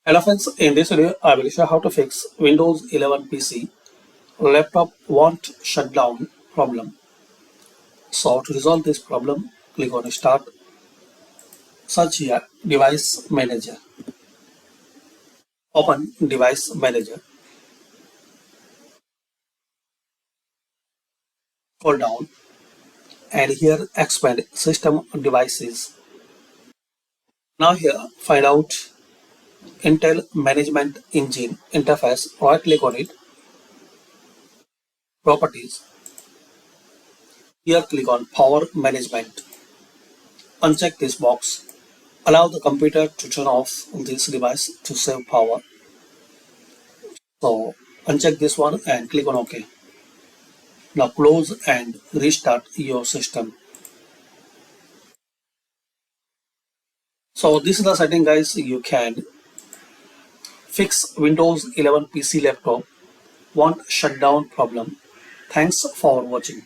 Hello friends, in this video I will show how to fix Windows 11 PC laptop won't shut down problem. So to resolve this problem, click on Start, search here Device Manager. Open Device Manager, scroll down and here expand System Devices. Now here find out Intel Management Engine interface, right click on it, Properties. Here click on Power Management. Uncheck this box. Allow the computer to turn off this device to save power. So uncheck this one and click on OK. Now close and restart your system. So this is the setting guys, you can fix Windows 11 PC laptop won't shut down problem. Thanks for watching.